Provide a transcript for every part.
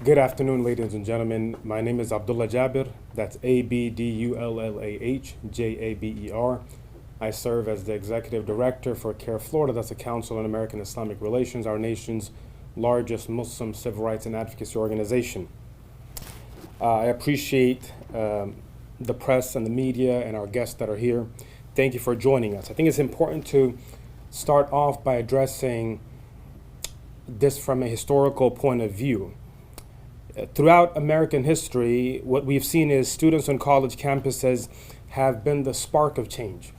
Good afternoon, ladies and gentlemen. My name is Abdullah Jabir. That's Abdullahjaber. I serve as the Executive Director for CARE Florida. That's the Council on American Islamic Relations, our nation's largest Muslim civil rights and advocacy organization. I appreciate the press and the media and our guests that are here. Thank you for joining us. I think it's important to start off by addressing this from a historical point of view. Throughout American history, what we've seen is students on college campuses have been the spark of change.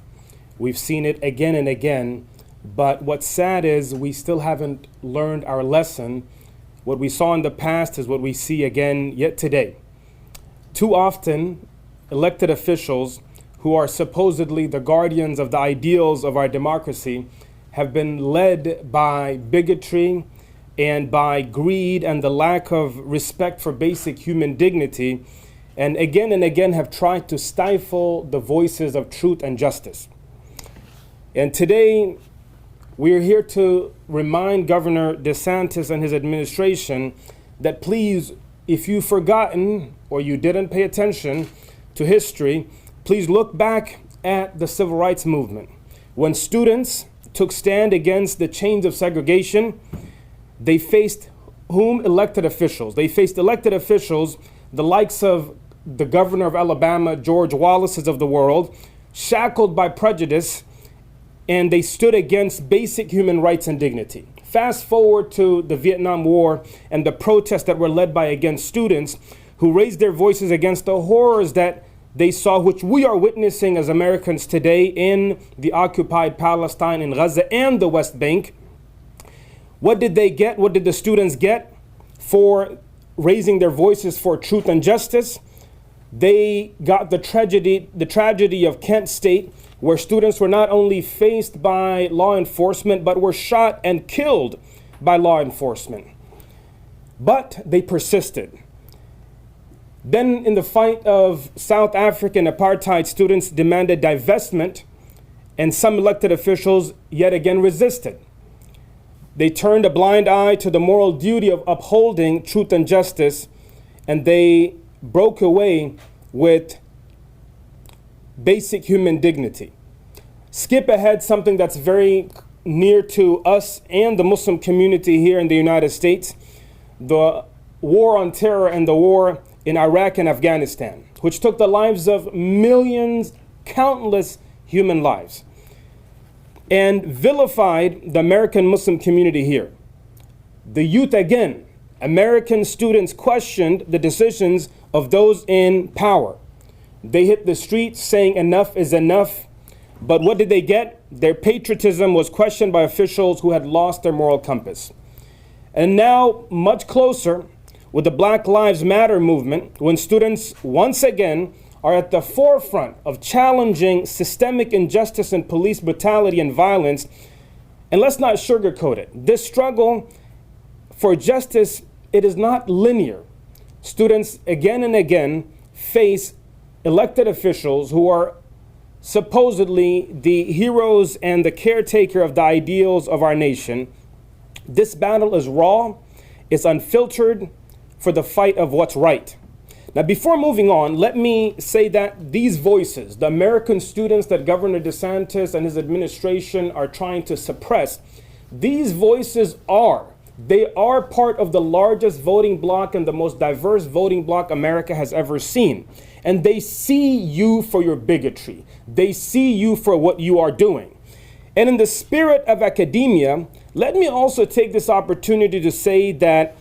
We've seen it again and again, but what's sad is we still haven't learned our lesson. What we saw in the past is what we see again yet today. Too often, elected officials who are supposedly the guardians of the ideals of our democracy have been led by bigotry and by greed and the lack of respect for basic human dignity, and again have tried to stifle the voices of truth and justice. And today, we're here to remind Governor DeSantis and his administration that please, if you've forgotten or you didn't pay attention to history, please look back at the civil rights movement. When students took stand against the chains of segregation, they faced whom? Elected officials. They faced elected officials, the likes of the governor of Alabama, George Wallace's of the world, shackled by prejudice, and they stood against basic human rights and dignity. Fast forward to the Vietnam War and the protests that were led by against students who raised their voices against the horrors that they saw, which we are witnessing as Americans today in the occupied Palestine, in Gaza and the West Bank. What did they get? What did the students get for raising their voices for truth and justice? They got the tragedy of Kent State, where students were not only faced by law enforcement, but were shot and killed by law enforcement. But they persisted. Then in the fight of South African apartheid, students demanded divestment, and some elected officials yet again resisted. They turned a blind eye to the moral duty of upholding truth and justice, and they broke away with basic human dignity. Skip ahead something that's very near to us and the Muslim community here in the United States, the war on terror and the war in Iraq and Afghanistan, which took the lives of millions, countless human lives, and vilified the American Muslim community here. The youth again, American students questioned the decisions of those in power. They hit the streets saying enough is enough, but what did they get? Their patriotism was questioned by officials who had lost their moral compass. And now, much closer, with the Black Lives Matter movement, when students once again are at the forefront of challenging systemic injustice and police brutality and violence. And let's not sugarcoat it. This struggle for justice, it is not linear. Students again and again face elected officials who are supposedly the heroes and the caretaker of the ideals of our nation. This battle is raw, it's unfiltered for the fight of what's right. Now, before moving on, let me say that these voices, the American students that Governor DeSantis and his administration are trying to suppress, these voices are part of the largest voting bloc and the most diverse voting bloc America has ever seen. And they see you for your bigotry. They see you for what you are doing. And in the spirit of academia, let me also take this opportunity to say that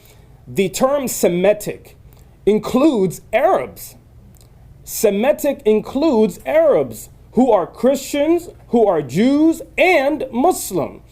the term Semitic includes Arabs. Semitic includes Arabs who are Christians, who are Jews, and Muslim.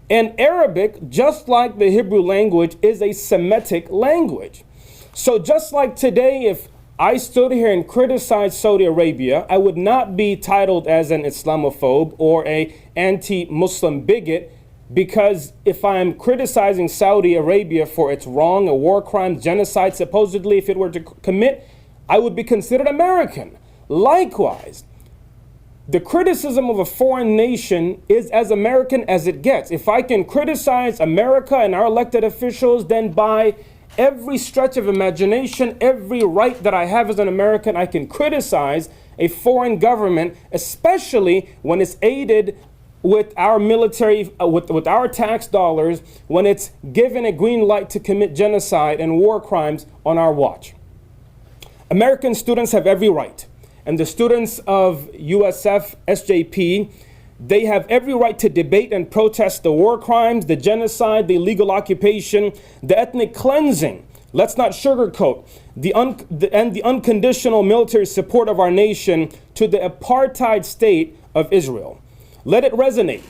And Arabic, just like the Hebrew language, is a Semitic language. So just like today, if I stood here and criticized Saudi Arabia, I would not be titled as an Islamophobe or an anti-Muslim bigot, because if I'm criticizing Saudi Arabia for its wrong, a war crime, genocide, supposedly, if it were to commit, I would be considered American. Likewise, the criticism of a foreign nation is as American as it gets. If I can criticize America and our elected officials, then by every stretch of imagination, every right that I have as an American, I can criticize a foreign government, especially when it's aided with our military, with our tax dollars, when it's given a green light to commit genocide and war crimes on our watch. American students have every right, and the students of USF, SJP, they have every right to debate and protest the war crimes, the genocide, the illegal occupation, the ethnic cleansing. Let's not sugarcoat the unconditional military support of our nation to the apartheid state of Israel. Let it resonate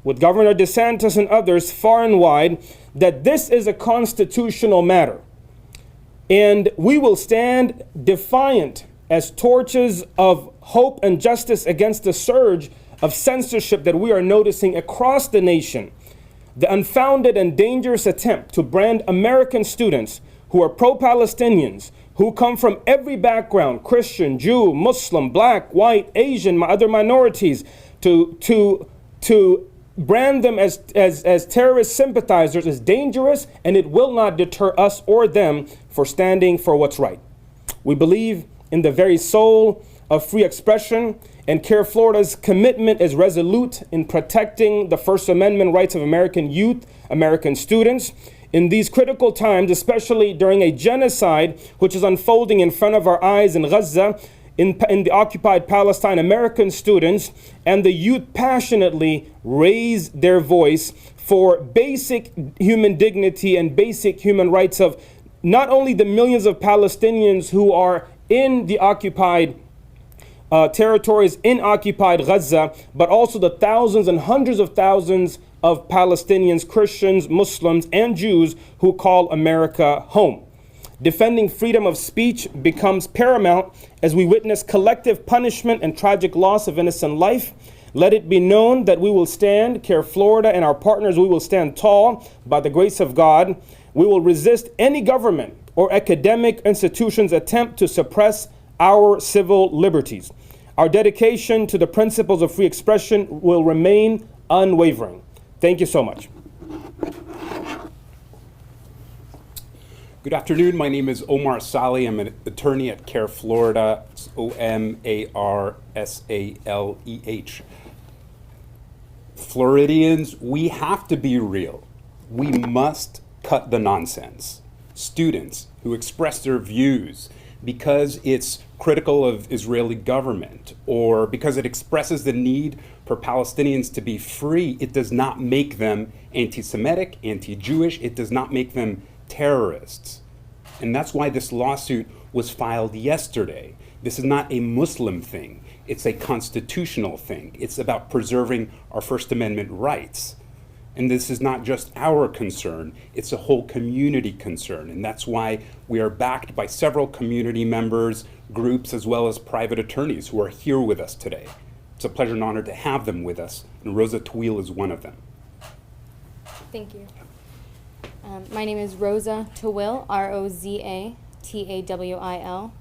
with Governor DeSantis and others far and wide that this is a constitutional matter. And we will stand defiant as torches of hope and justice against the surge of censorship that we are noticing across the nation. The unfounded and dangerous attempt to brand American students who are pro-Palestinians, who come from every background, Christian, Jew, Muslim, black, white, Asian, other minorities, to brand them as terrorist sympathizers is dangerous, and it will not deter us or them for standing for what's right. We believe in the very soul of free expression, and CARE Florida's commitment is resolute in protecting the First Amendment rights of American youth, American students. In these critical times, especially during a genocide which is unfolding in front of our eyes in Gaza, in the occupied Palestine, American students and the youth passionately raise their voice for basic human dignity and basic human rights of not only the millions of Palestinians who are in the occupied territories in occupied Gaza, but also the thousands and hundreds of thousands of Palestinians, Christians, Muslims, and Jews who call America home. Defending freedom of speech becomes paramount as we witness collective punishment and tragic loss of innocent life. Let it be known that we will stand, CARE Florida and our partners, we will stand tall by the grace of God. We will resist any government or academic institution's attempt to suppress our civil liberties. Our dedication to the principles of free expression will remain unwavering. Thank you so much. Good afternoon. My name is Omar Saleh. I'm an attorney at CARE Florida. It's OMARSALEH. Floridians, we have to be real. We must cut the nonsense. Students who express their views because it's critical of Israeli government or because it expresses the need for Palestinians to be free, it does not make them anti-Semitic, anti-Jewish. It does not make them terrorists. And that's why this lawsuit was filed yesterday. This is not a Muslim thing. It's a constitutional thing. It's about preserving our First Amendment rights. And this is not just our concern, it's a whole community concern. And that's why we are backed by several community members, groups, as well as private attorneys who are here with us today. It's a pleasure and honor to have them with us, and Rosa Tawil is one of them. Thank you. My name is Rosa Tawil, ROZATAWIL.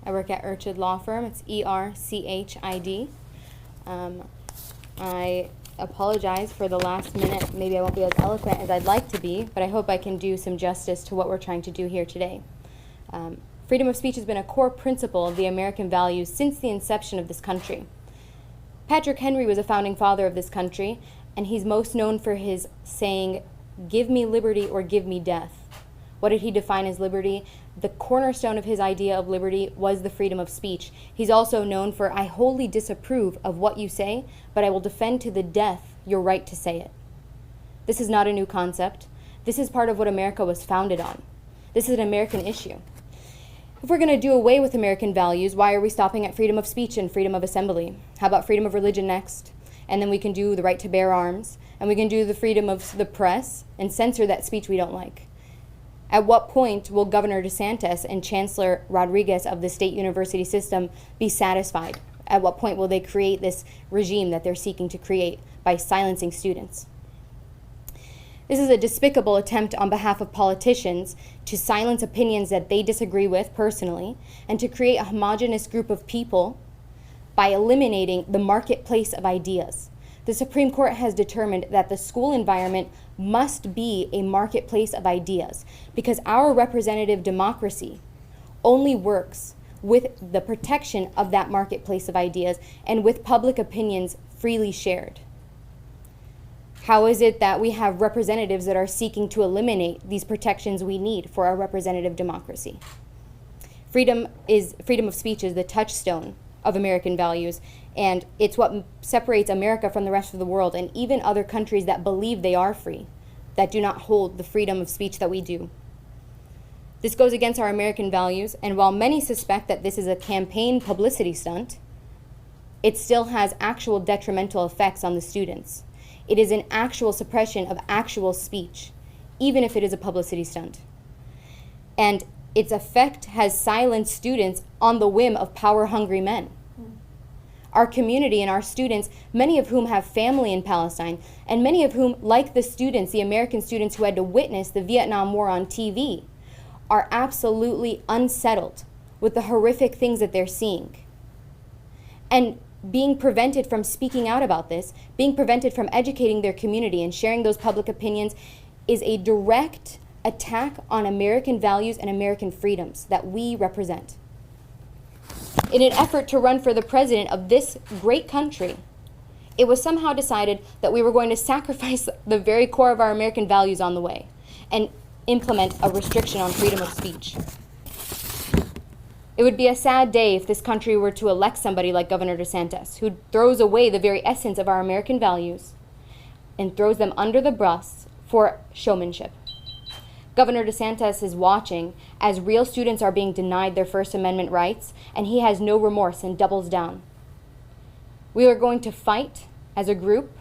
I work at Urchid Law Firm. It's ERCHID. I apologize for the last minute. Maybe I won't be as eloquent as I'd like to be, but I hope I can do some justice to what we're trying to do here today. Freedom of speech has been a core principle of the American values since the inception of this country. Patrick Henry was a founding father of this country, and he's most known for his saying, "Give me liberty or give me death." What did he define as liberty? The cornerstone of his idea of liberty was the freedom of speech. He's also known for, "I wholly disapprove of what you say, but I will defend to the death your right to say it." This is not a new concept. This is part of what America was founded on. This is an American issue. If we're going to do away with American values, why are we stopping at freedom of speech and freedom of assembly? How about freedom of religion next? And then we can do the right to bear arms, and we can do the freedom of the press and censor that speech we don't like. At what point will Governor DeSantis and Chancellor Rodriguez of the state university system be satisfied? At what point will they create this regime that they're seeking to create by silencing students? This is a despicable attempt on behalf of politicians to silence opinions that they disagree with personally and to create a homogenous group of people by eliminating the marketplace of ideas. The Supreme Court has determined that the school environment must be a marketplace of ideas because our representative democracy only works with the protection of that marketplace of ideas and with public opinions freely shared. How is it that we have representatives that are seeking to eliminate these protections we need for our representative democracy? Freedom of speech is the touchstone of American values, and it's what separates America from the rest of the world and even other countries that believe they are free, that do not hold the freedom of speech that we do. This goes against our American values, and while many suspect that this is a campaign publicity stunt, it still has actual detrimental effects on the students. It is an actual suppression of actual speech, even if it is a publicity stunt. And its effect has silenced students on the whim of power-hungry men. Our community and our students, many of whom have family in Palestine, and many of whom, like the students, the American students who had to witness the Vietnam War on TV, are absolutely unsettled with the horrific things that they're seeing. And being prevented from speaking out about this, being prevented from educating their community and sharing those public opinions is a direct attack on American values and American freedoms that we represent. In an effort to run for the president of this great country, it was somehow decided that we were going to sacrifice the very core of our American values on the way and implement a restriction on freedom of speech. It would be a sad day if this country were to elect somebody like Governor DeSantis, who throws away the very essence of our American values and throws them under the bus for showmanship. Governor DeSantis is watching as real students are being denied their First Amendment rights, and he has no remorse and doubles down. We are going to fight as a group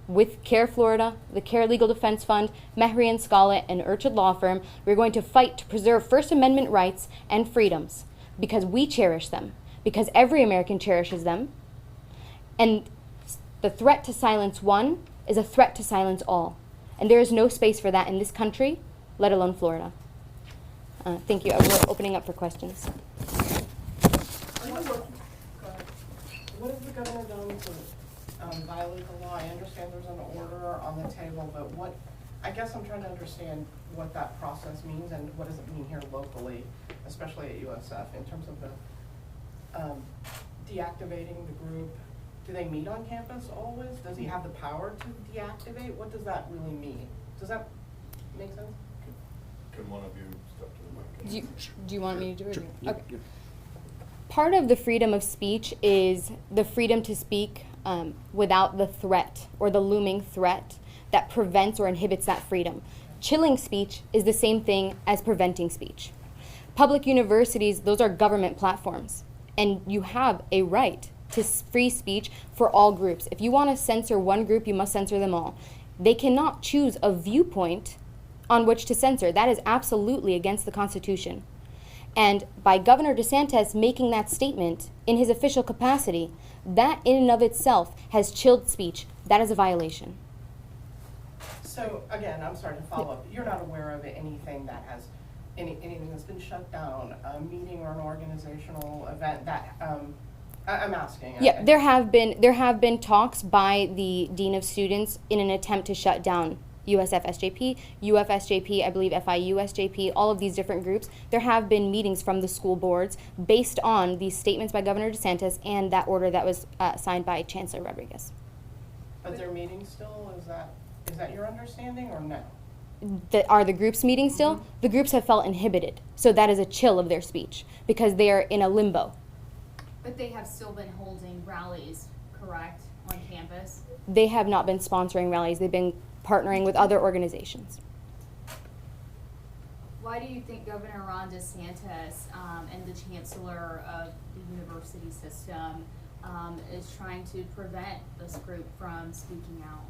with CARE Florida, the CARE Legal Defense Fund, Mehri and Scarlett, and Urchin Law Firm. We're going to fight to preserve First Amendment rights and freedoms because we cherish them, because every American cherishes them. And the threat to silence one is a threat to silence all. And there is no space for that in this country, let alone Florida. Thank you. We're opening up for questions. What has the governor done to violate the law? I understand there's an order on the table, but what, I guess I'm trying to understand what that process means and what does it mean here locally, especially at USF, in terms of the deactivating the group. Do they meet on campus always? Does he have the power to deactivate? What does that really mean? Does that make sense? Can one of you step to the mic? Do you want me to do it? Sure. Okay. Part of the freedom of speech is the freedom to speak without the threat or the looming threat that prevents or inhibits that freedom. Chilling speech is the same thing as preventing speech. Public universities, those are government platforms, and you have a right to free speech for all groups. If you want to censor one group, you must censor them all. They cannot choose a viewpoint on which to censor. That is absolutely against the Constitution. And by Governor DeSantis making that statement in his official capacity, that in and of itself has chilled speech. That is a violation. So again, I'm sorry to follow up. You're not aware of anything that has, anything that's been shut down, a meeting or an organizational event that, I'm asking. Yeah, there have been talks by the Dean of Students in an attempt to shut down USF SJP, UF SJP, I believe FIU SJP, all of these different groups. There have been meetings from the school boards based on these statements by Governor DeSantis and that order that was signed by Chancellor Rodriguez. But they're meeting still? Is that your understanding or no? Are the groups meeting still? Mm-hmm. The groups have felt inhibited. So that is a chill of their speech because they are in a limbo. But they have still been holding rallies, correct, on campus? They have not been sponsoring rallies. They've been partnering with other organizations. Why do you think Governor Ron DeSantis and the Chancellor of the university system is trying to prevent this group from speaking out?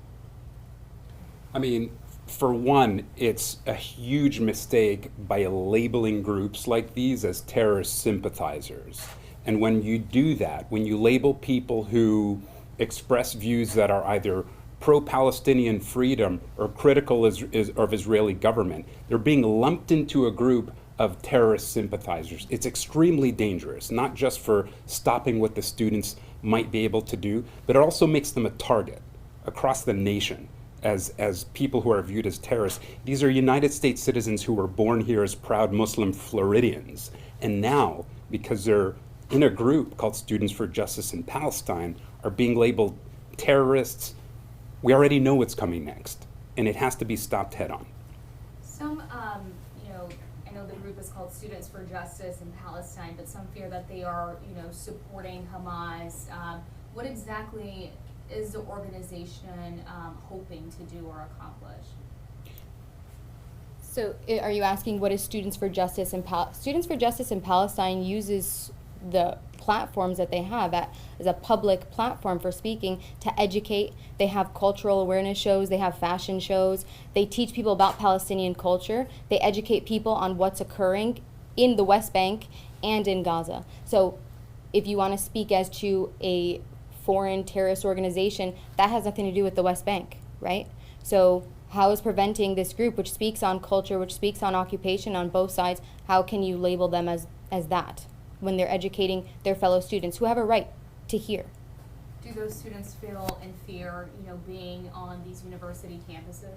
I mean, for one, it's a huge mistake by labeling groups like these as terrorist sympathizers. And when you do that, when you label people who express views that are either pro-Palestinian freedom or critical of Israeli government, they're being lumped into a group of terrorist sympathizers. It's extremely dangerous, not just for stopping what the students might be able to do, but it also makes them a target. across the nation as people who are viewed as terrorists. These are United States citizens who were born here as proud Muslim Floridians. And now, because they're in a group called Students for Justice in Palestine, are being labeled terrorists. We already know what's coming next, and it has to be stopped head on. Some, I know the group is called Students for Justice in Palestine, but some fear that they are, supporting Hamas. What exactly is the organization hoping to do or accomplish? So are you asking what is Students for Justice in Students for Justice in Palestine uses the platforms that they have as a public platform for speaking to educate. They have cultural awareness shows, they have fashion shows, they teach people about Palestinian culture, they educate people on what's occurring in the West Bank and in Gaza. So if you want to speak as to a foreign terrorist organization, that has nothing to do with the West Bank, right? So how is preventing this group, which speaks on culture, which speaks on occupation on both sides, how can you label them as that when they're educating their fellow students who have a right to hear? Do those students feel in fear, being on these university campuses?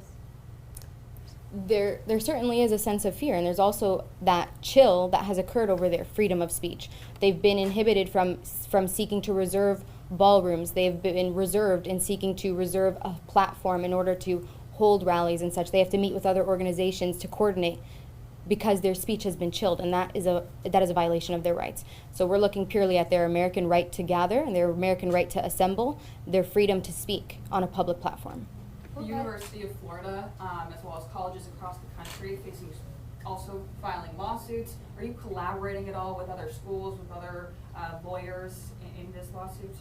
There certainly is a sense of fear, and there's also that chill that has occurred over their freedom of speech. They've been inhibited from seeking to reserve ballrooms. They've been reserved in seeking to reserve a platform in order to hold rallies and such. They have to meet with other organizations to coordinate because their speech has been chilled, and that is a violation of their rights. So we're looking purely at their American right to gather and their American right to assemble, their freedom to speak on a public platform. The University of Florida, as well as colleges across the country, also filing lawsuits. Are you collaborating at all with other schools, with other lawyers in this lawsuit?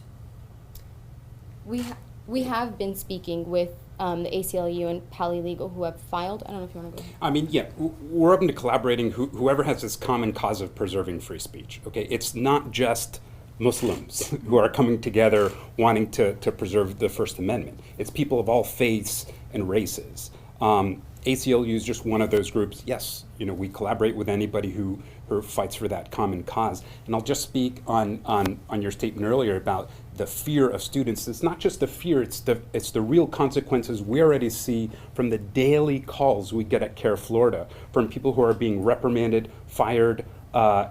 We have been speaking with the ACLU and Pali Legal, who have filed. I don't know if you want to go ahead. I mean, yeah, we're open to collaborating. Whoever has this common cause of preserving free speech. Okay, it's not just Muslims who are coming together wanting to preserve the First Amendment. It's people of all faiths and races. ACLU is just one of those groups. Yes, we collaborate with anybody who fights for that common cause. And I'll just speak on your statement earlier about the fear of students. It's not just the fear, it's the real consequences we already see from the daily calls we get at CARE Florida from people who are being reprimanded, fired,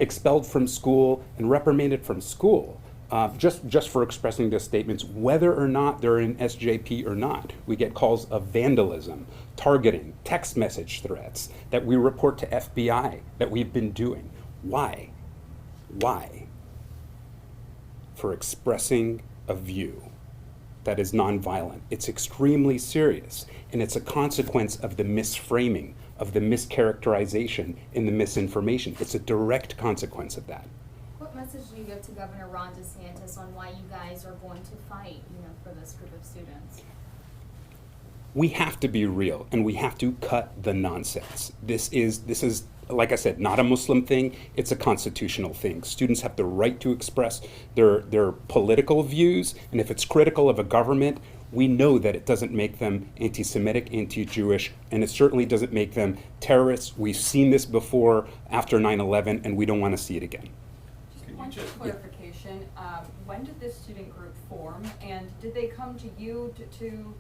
expelled from school, and reprimanded from school. Just for expressing their statements, whether or not they're in SJP or not. We get calls of vandalism, targeting, text message threats that we report to FBI that we've been doing. Why? Why? For expressing a view that is nonviolent. It's extremely serious, and it's a consequence of the misframing, of the mischaracterization, and the misinformation. It's a direct consequence of that. What message do you give to Governor Ron DeSantis on why you guys are going to fight, for this group of students? We have to be real, and we have to cut the nonsense. This is, like I said, not a Muslim thing. It's a constitutional thing. Students have the right to express their political views, and if it's critical of a government, we know that it doesn't make them anti-Semitic, anti-Jewish, and it certainly doesn't make them terrorists. We've seen this before after 9/11, and we don't want to see it again. One clarification, when did this student group form, and did they come to you to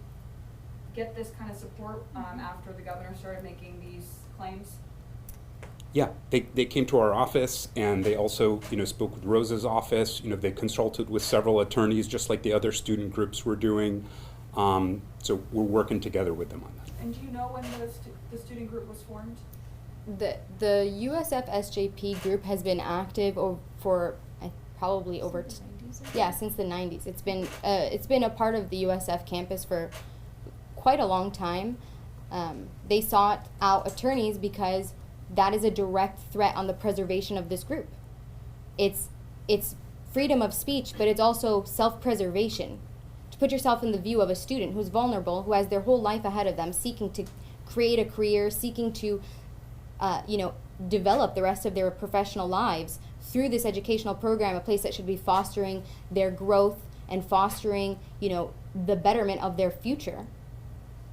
get this kind of support after the governor started making these claims? Yeah, they came to our office, and they also spoke with Rosa's office. They consulted with several attorneys, just like the other student groups were doing. So we're working together with them on that. And do you know when the student group was formed? The USF SJP group has been active for probably since the 90s. It's been a part of the USF campus for quite a long time. They sought out attorneys because that is a direct threat on the preservation of this group. It's freedom of speech, but it's also self-preservation. To put yourself in the view of a student who's vulnerable, who has their whole life ahead of them, seeking to create a career, seeking to develop the rest of their professional lives through this educational program, a place that should be fostering their growth and fostering, the betterment of their future.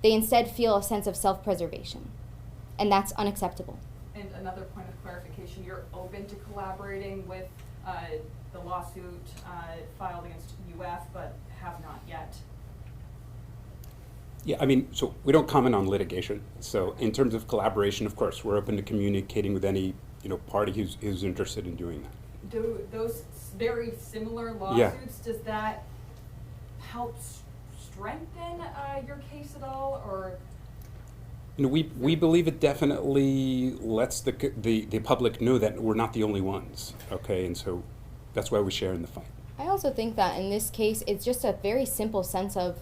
They instead feel a sense of self-preservation, and that's unacceptable. And another point of clarification, you're open to collaborating with the lawsuit filed against UF, but have not yet. Yeah, I mean, so we don't comment on litigation. So in terms of collaboration, of course, we're open to communicating with any, party who's interested in doing that. Do those very similar Yeah. lawsuits, does that help strengthen your case at all, or? We believe it definitely lets the public know that we're not the only ones, okay? And so that's why we share in the fight. I also think that in this case, it's just a very simple sense of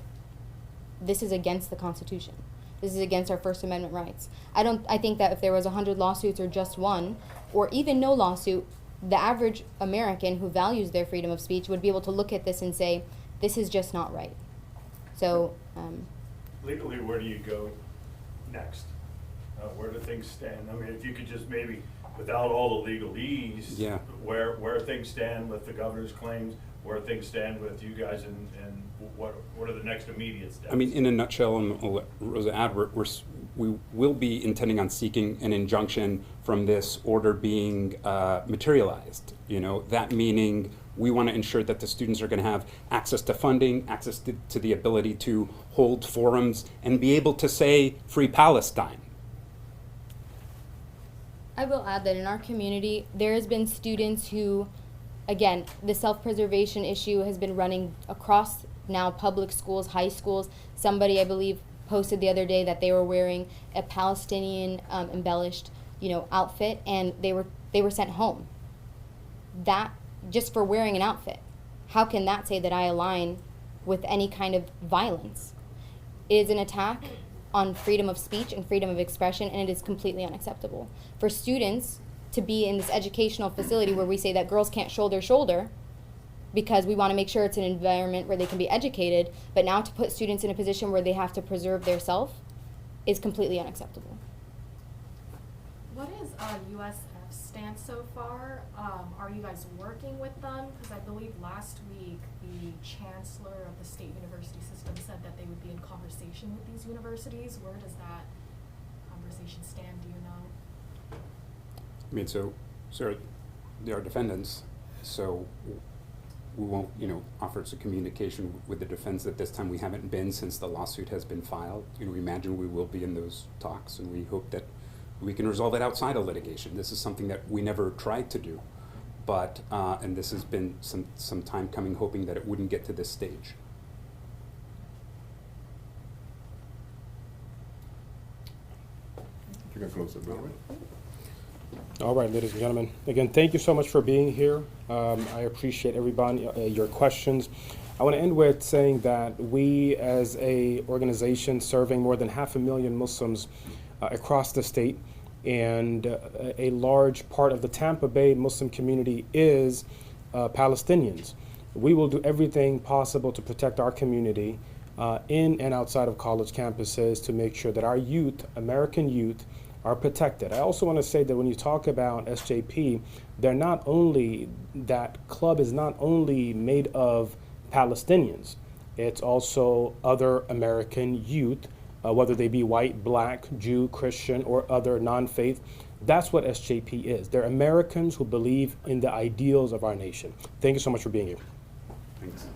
this is against the Constitution. This is against our First Amendment rights. I think that if there was 100 lawsuits or just one, or even no lawsuit, the average American who values their freedom of speech would be able to look at this and say, this is just not right. So, Legally, where do you go next? Where do things stand? I mean, if you could just maybe, without all the legalese, Yeah. where things stand with the governor's claims, where things stand with you guys, and what are the next immediate steps? I mean, in a nutshell, and I'll let Rosa add, we will be intending on seeking an injunction from this order being materialized. That meaning we want to ensure that the students are going to have access to funding, access to the ability to hold forums, and be able to say Free Palestine. I will add that in our community, there has been students who, again, the self-preservation issue has been running across now public schools, high schools. Somebody, I believe, posted the other day that they were wearing a Palestinian embellished, outfit, and they were sent home. That, just for wearing an outfit. How can that say that I align with any kind of violence? It is an attack on freedom of speech and freedom of expression, and it is completely unacceptable. For students to be in this educational facility where we say that girls can't shoulder shoulder because we want to make sure it's an environment where they can be educated, but now to put students in a position where they have to preserve their self is completely unacceptable. What is USF's stance so far? Are you guys working with them? Because I believe last week the chancellor of the state university system said that they would be in conversation with these universities. Where does that conversation stand? Do you know? I mean, so they are defendants, so we won't, offer some communication with the defense at this time. We haven't been since the lawsuit has been filed. We imagine we will be in those talks, and we hope that we can resolve it outside of litigation. This is something that we never tried to do, but, and this has been some time coming, hoping that it wouldn't get to this stage. You can close the bill. All right, ladies and gentlemen. Again, thank you so much for being here. I appreciate everybody, your questions. I want to end with saying that we, as a organization serving more than 500,000 Muslims across the state, and a large part of the Tampa Bay Muslim community is Palestinians. We will do everything possible to protect our community in and outside of college campuses to make sure that our youth, American youth, are protected. I also want to say that when you talk about SJP, that club is not only made of Palestinians, it's also other American youth, whether they be white, black, Jew, Christian, or other non-faith. That's what SJP is. They're Americans who believe in the ideals of our nation. Thank you so much for being here. Thanks.